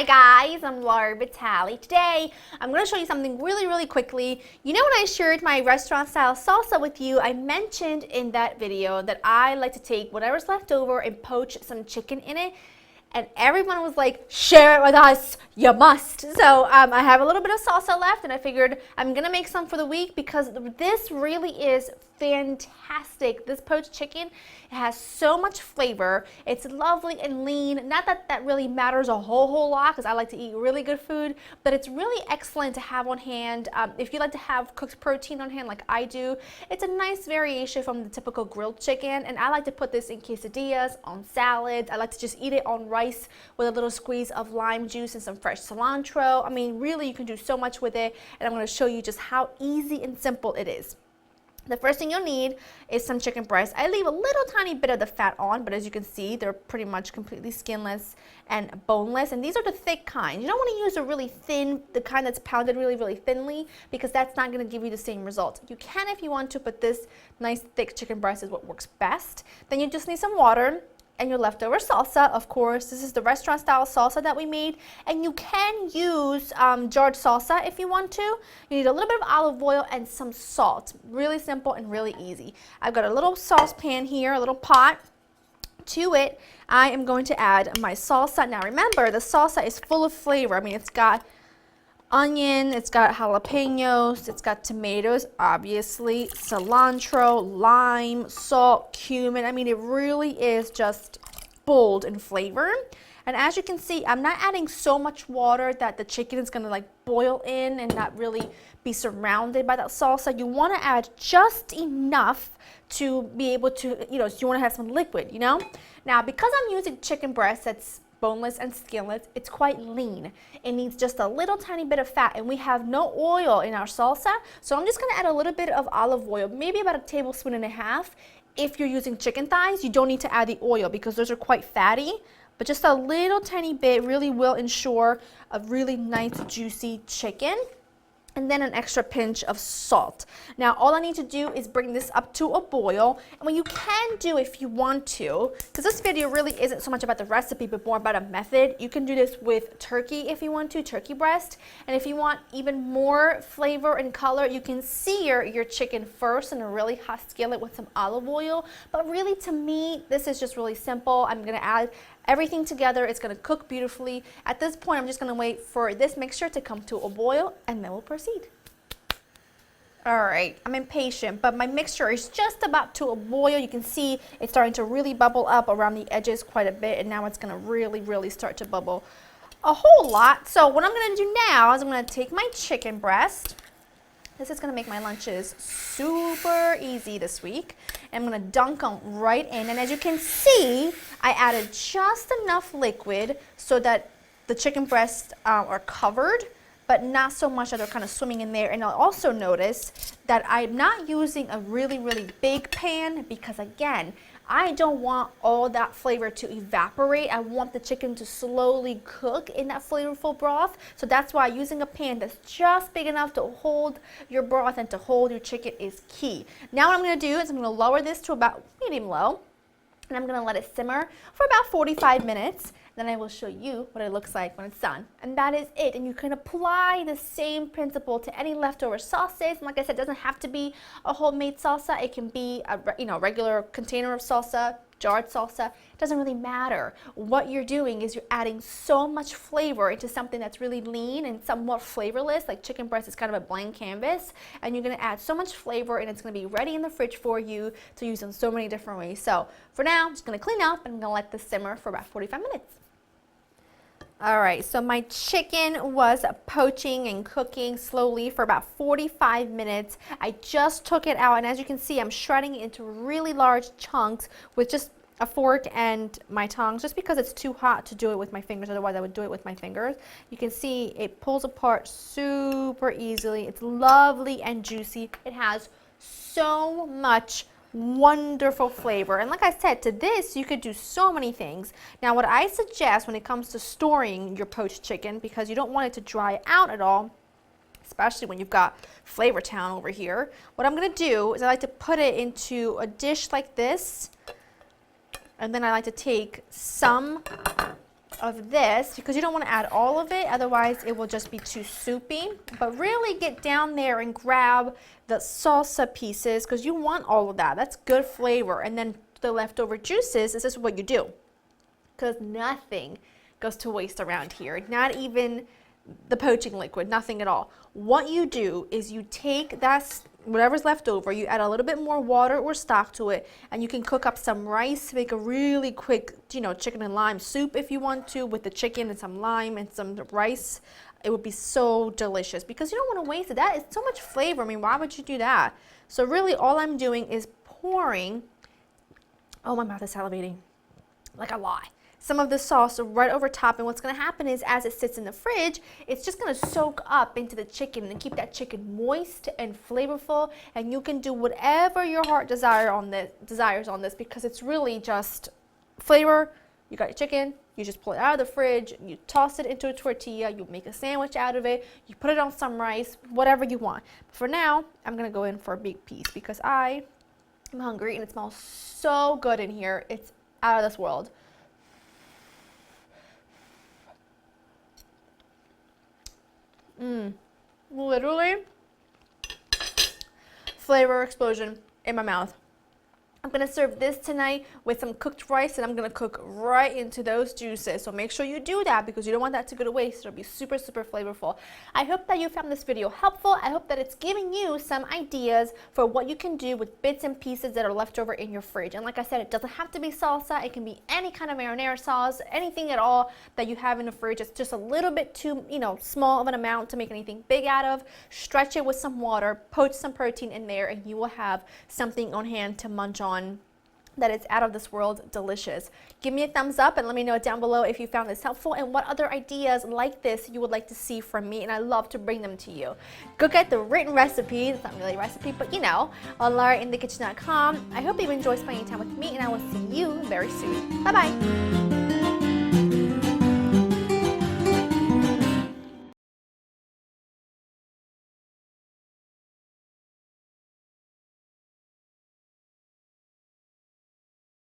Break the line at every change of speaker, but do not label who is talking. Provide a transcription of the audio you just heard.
guys, I'm Laura Vitale. Today, I'm going to show you something really quickly. You know when I shared my restaurant style salsa with you, I mentioned in that video that I like to take whatever's left over and poach some chicken in it. And everyone was like, share it with us, you must. So I have a little bit of salsa left and I figured I'm gonna make some for the week because this really is fantastic. This poached chicken, it has so much flavor. It's lovely and lean. Not that that really matters a whole lot because I like to eat really good food, but it's really excellent to have on hand. If you like to have cooked protein on hand like I do, it's a nice variation from the typical grilled chicken, and I like to put this in quesadillas, on salads. I like to just eat it on rice with a little squeeze of lime juice and some fresh cilantro. I mean, really, you can do so much with it, and I'm going to show you just how easy and simple it is. The first thing you'll need is some chicken breast. I leave a little tiny bit of the fat on, but as you can see, they're pretty much completely skinless and boneless. And these are the thick kind. You don't want to use a really thin, the kind that's pounded really thinly, because that's not going to give you the same result. You can if you want to, but this nice thick chicken breast is what works best. Then you just need some water and your leftover salsa. Of course, this is the restaurant style salsa that we made, and you can use jarred salsa if you want to. You need a little bit of olive oil and some salt. Really simple and really easy. I've got a little saucepan here, a little pot. To it, I am going to add my salsa. Now remember, the salsa is full of flavor. I mean, it's got onion, it's got jalapenos, it's got tomatoes, obviously, cilantro, lime, salt, cumin. I mean, it really is just bold in flavor. And as you can see, I'm not adding so much water that the chicken is gonna like boil in and not really be surrounded by that salsa. You wanna add just enough to be able to, you wanna have some liquid, Now, because I'm using chicken breast that's boneless and skinless, it's quite lean. It needs just a little tiny bit of fat, and we have no oil in our salsa, so I'm just going to add a little bit of olive oil, maybe about 1.5 tablespoons. If you're using chicken thighs, you don't need to add the oil because those are quite fatty, but just a little tiny bit really will ensure a really nice juicy chicken. And then an extra pinch of salt. Now all I need to do is bring this up to a boil, and what you can do if you want to, because this video really isn't so much about the recipe but more about a method, you can do this with turkey if you want to, turkey breast, and if you want even more flavor and color, you can sear your chicken first in a really hot skillet with some olive oil, but really to me, this is just really simple. I'm gonna add everything together. It's going to cook beautifully. At this point, I'm just going to wait for this mixture to come to a boil, and then we'll proceed. All right, I'm impatient, but my mixture is just about to a boil. You can see it's starting to really bubble up around the edges quite a bit, and now it's going to really start to bubble a whole lot. So what I'm going to do now is I'm going to take my chicken breast. This is going to make my lunches super easy this week. And I'm going to dunk them right in. And as you can see, I added just enough liquid so that the chicken breasts are covered, but not so much that they're kind of swimming in there. And I'll also notice that I'm not using a really big pan because, again, I don't want all that flavor to evaporate. I want the chicken to slowly cook in that flavorful broth. So that's why using a pan that's just big enough to hold your broth and to hold your chicken is key. Now what I'm going to do is I'm going to lower this to about medium low, and I'm going to let it simmer for about 45 minutes. Then I will show you what it looks like when it's done. And that is it. And you can apply the same principle to any leftover sauces. And like I said, it doesn't have to be a homemade salsa. It can be a regular container of salsa, jarred salsa. It doesn't really matter. What you're doing is you're adding so much flavor into something that's really lean and somewhat flavorless, like chicken breast is kind of a blank canvas. And you're going to add so much flavor, and it's going to be ready in the fridge for you to use in so many different ways. So for now, I'm just going to clean up and I'm going to let this simmer for about 45 minutes. All right, so my chicken was poaching and cooking slowly for about 45 minutes. I just took it out, and as you can see, I'm shredding it into really large chunks with just a fork and my tongs, just because it's too hot to do it with my fingers. Otherwise, I would do it with my fingers. You can see it pulls apart super easily. It's lovely and juicy. It has so much wonderful flavor, and like I said, to this you could do so many things. Now what I suggest when it comes to storing your poached chicken, because you don't want it to dry out at all, especially when you've got Flavor Town over here, what I'm going to do is I like to put it into a dish like this, and then I like to take some of this, because you don't want to add all of it, otherwise it will just be too soupy. But really get down there and grab the salsa pieces, because you want all of that. That's good flavor. And then the leftover juices, this is what you do, because nothing goes to waste around here, not even the poaching liquid, nothing at all. What you do is you take that, whatever's left over, you add a little bit more water or stock to it, and you can cook up some rice to make a really quick, you know, chicken and lime soup if you want to, with the chicken and some lime and some rice. It would be so delicious, because you don't want to waste it. That is so much flavor. I mean, why would you do that? So really all I'm doing is pouring, oh, my mouth is salivating, like a lot, some of the sauce right over top. And what's going to happen is, as it sits in the fridge, it's just going to soak up into the chicken and keep that chicken moist and flavorful. And you can do whatever your heart desires on this, because it's really just flavor. You got your chicken, you just pull it out of the fridge, you toss it into a tortilla, you make a sandwich out of it, you put it on some rice, whatever you want. But for now, I'm going to go in for a big piece, because I am hungry and it smells so good in here. It's out of this world. Literally, flavor explosion in my mouth. I'm going to serve this tonight with some cooked rice, and I'm going to cook right into those juices. So make sure you do that, because you don't want that to go to waste. It'll be super, super flavorful. I hope that you found this video helpful. I hope that it's giving you some ideas for what you can do with bits and pieces that are left over in your fridge. And like I said, it doesn't have to be salsa. It can be any kind of marinara sauce, anything at all that you have in the fridge. It's just a little bit too, small of an amount to make anything big out of. Stretch it with some water, poach some protein in there, and you will have something on hand to munch on that is out of this world delicious. Give me a thumbs up and let me know down below if you found this helpful and what other ideas like this you would like to see from me, and I love to bring them to you. Go get the written recipe. It's not really a recipe, but on LaraInTheKitchen.com. I hope you enjoy spending time with me, and I will see you very soon. Bye bye.